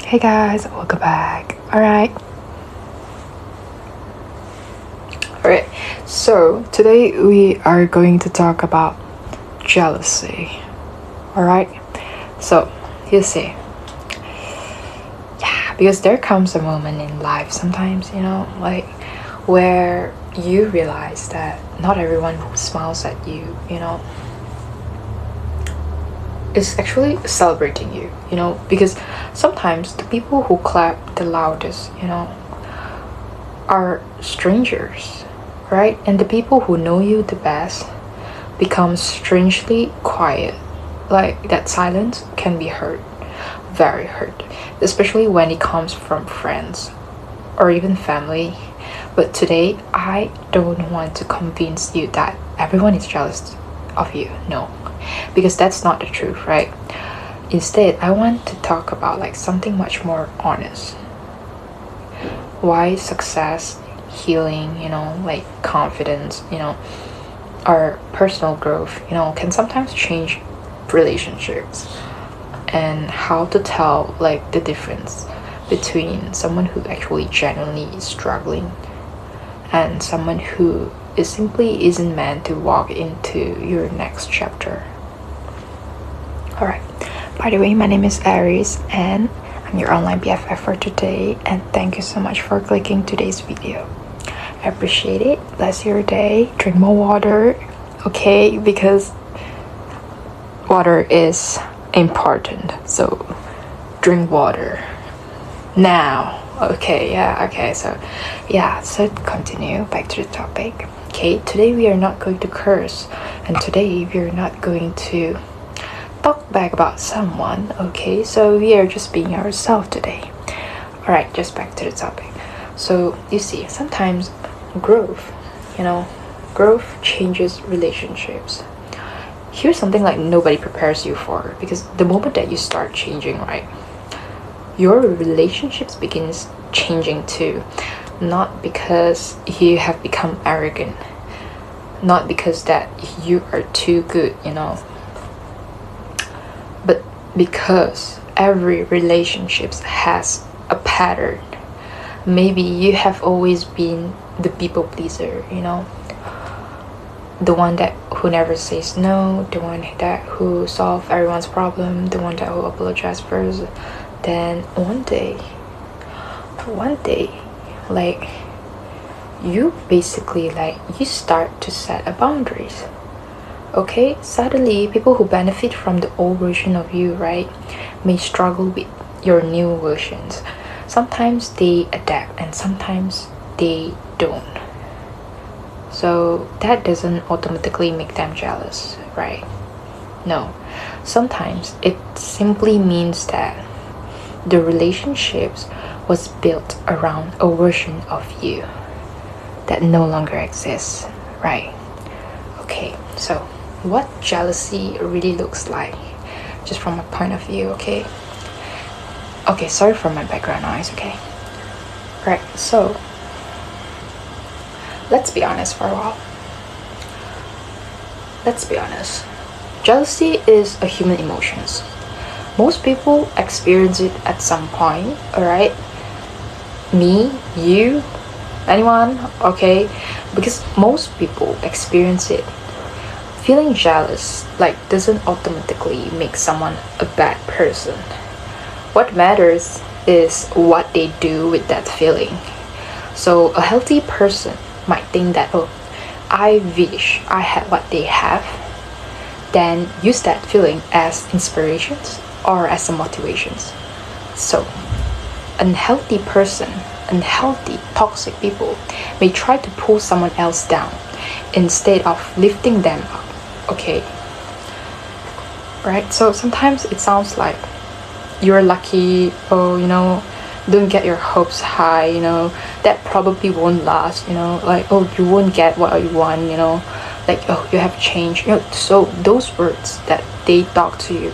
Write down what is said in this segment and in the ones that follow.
Hey guys, welcome back. Alright, so today we are going to talk about jealousy. Alright, so you see, because there comes a moment in life sometimes, where you realize that not everyone who smiles at you, is actually celebrating you, because sometimes the people who clap the loudest, are strangers, right? And the people who know you the best become strangely quiet. Like that silence can be hurt, very hurt, especially when it comes from friends or even family. But today, I don't want to convince you that everyone is jealous of you. No, because that's not the truth, right? Instead, I want to talk about like something much more honest. Why success, healing, like confidence, our personal growth, can sometimes change relationships, and how to tell like the difference between someone who actually genuinely is struggling and someone who is simply isn't meant to walk into your next chapter. Alright, by the way, my name is Aries and I'm your online BFF for today, and thank you so much for clicking today's video. I appreciate it. Bless your day. Drink more water, okay? Because water is important. So drink water now. So continue back to the topic. Okay, today we are not going to curse, and today we are not going to talk back about someone. Okay, so we are just being ourselves today. Alright, just back to the topic. So you see, sometimes growth changes relationships. Here's something like nobody prepares you for, because the moment that you start changing, right, your relationships begins changing too. Not because you have become arrogant, not because that you are too good, but because every relationship has a pattern. Maybe you have always been the people pleaser, the one that who never says no, the one that who solve everyone's problem, the one that will apologize first. Then one day, like you basically you start to set a boundaries. Okay, suddenly people who benefit from the old version of you, right, may struggle with your new versions. Sometimes they adapt and sometimes they don't. So that doesn't automatically make them jealous, right? No. Sometimes it simply means that the relationships was built around a version of you that no longer exists, right? Okay, so what jealousy really looks like, just from my point of view, okay? Okay, sorry for my background noise, okay? Right, so let's be honest for a while. Let's be honest. Jealousy is a human emotion. Most people experience it at some point, alright? Me, you, anyone, okay? Because most people experience it. Feeling jealous doesn't automatically make someone a bad person. What matters is what they do with that feeling. So a healthy person might think that, oh, I wish I had what they have, then use that feeling as inspirations or as some motivations. So unhealthy person, unhealthy toxic people may try to pull someone else down instead of lifting them up. Okay, right? So sometimes it sounds like you're lucky, don't get your hopes high, that probably won't last, oh, you won't get what you want, oh, you have changed, so those words that they talk to you,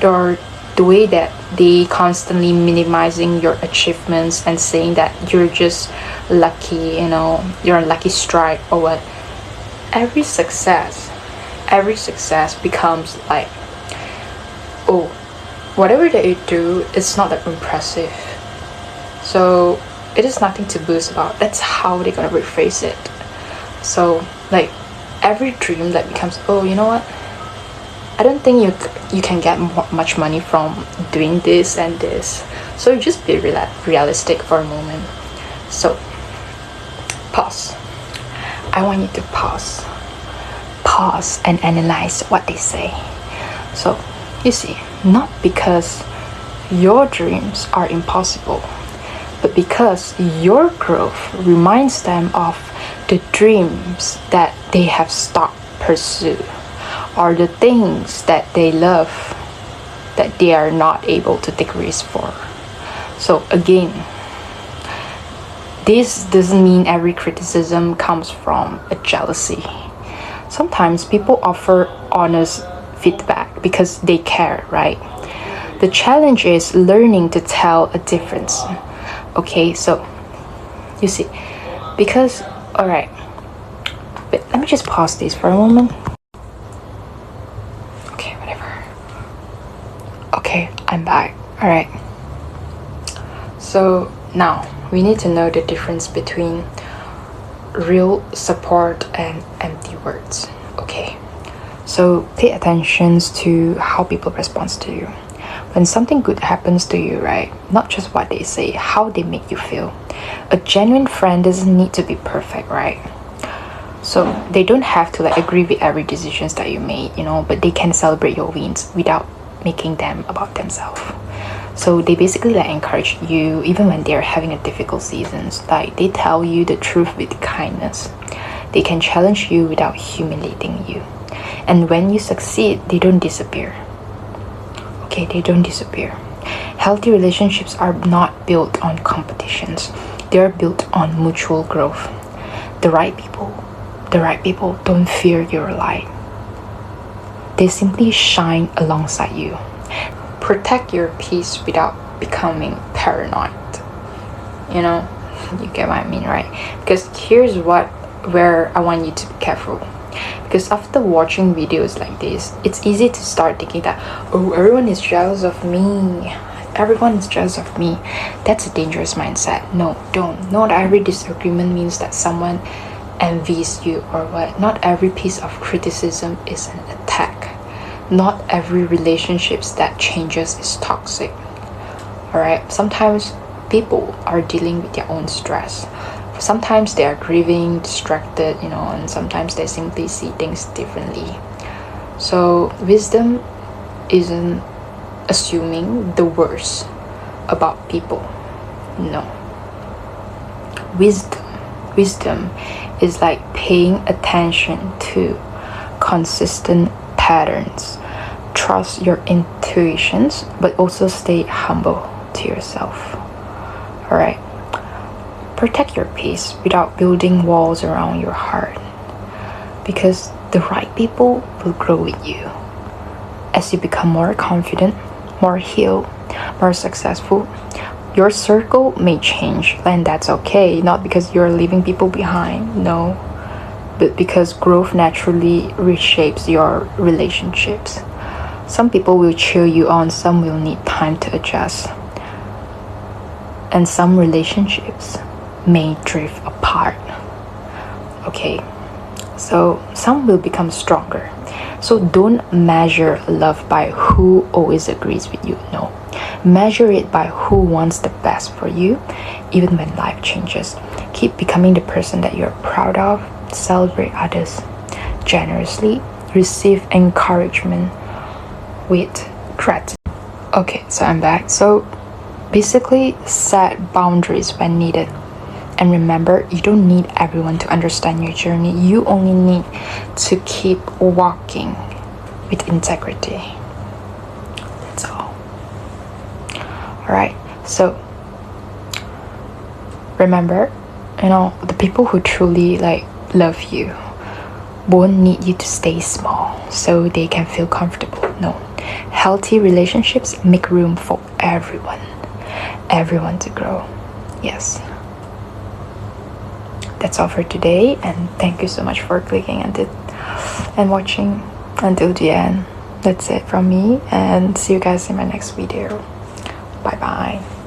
or the way that they constantly minimizing your achievements and saying that you're just lucky, you're a lucky strike or what. Every success becomes like, oh, whatever that you do, it's not that impressive. So it is nothing to boast about. That's how they're gonna rephrase it. So like every dream that becomes, oh, you know what? I don't think you can get much money from doing this and this. So just be realistic for a moment. So pause. I want you to pause. Pause and analyze what they say. So you see, not because your dreams are impossible, but because your growth reminds them of the dreams that they have stopped pursuing, or the things that they love that they are not able to take risks for. So again, this doesn't mean every criticism comes from a jealousy. Sometimes people offer honest feedback because they care, right? The challenge is learning to tell a difference. Okay, so you see, because, alright, but let me just pause this for a moment. Okay, whatever. Okay, I'm back. Alright. So now we need to know the difference between real support and empty words. Okay, so pay attention to how people respond to you. When something good happens to you, right? Not just what they say, how they make you feel. A genuine friend doesn't need to be perfect, right? So they don't have to like agree with every decisions that you made, you know, but they can celebrate your wins without making them about themselves. So they basically like encourage you even when they're having a difficult seasons. Like they tell you the truth with kindness. They can challenge you without humiliating you. And when you succeed, they don't disappear. Okay, they don't disappear. Healthy relationships are not built on competitions. They are built on mutual growth. The right people don't fear your light. They simply shine alongside you. Protect your peace without becoming paranoid. You know, you get what I mean, right? Because here's where I want you to be careful. Because after watching videos like this, it's easy to start thinking that, oh, everyone is jealous of me. Everyone is jealous of me. That's a dangerous mindset. No, don't. Not every disagreement means that someone envies you or what. Not every piece of criticism is an attack. Not every relationship that changes is toxic. Alright? Sometimes people are dealing with their own stress. Sometimes they are grieving, distracted, you know, and sometimes they simply see things differently. So wisdom isn't assuming the worst about people. No. Wisdom is like paying attention to consistent patterns. Trust your intuitions, but also stay humble to yourself. Alright? Protect your peace without building walls around your heart, because the right people will grow with you. As you become more confident, more healed, more successful, your circle may change, and that's okay. Not because you're leaving people behind, no, but because growth naturally reshapes your relationships. Some people will cheer you on, some will need time to adjust, and some relationships may drift apart. Okay, so some will become stronger. So don't measure love by who always agrees with you. No, measure it by who wants the best for you, even when life changes. Keep becoming the person that you're proud of. Celebrate others generously. Receive encouragement with gratitude. Okay, so I'm back. So basically, set boundaries when needed. And remember, you don't need everyone to understand your journey. You only need to keep walking with integrity. That's all. Alright, so remember, you know, the people who truly like love you won't need you to stay small so they can feel comfortable. No. Healthy relationships make room for everyone to grow. Yes. That's all for today, and thank you so much for clicking and watching until the end. that's it from me, and see you guys in my next video. Bye bye.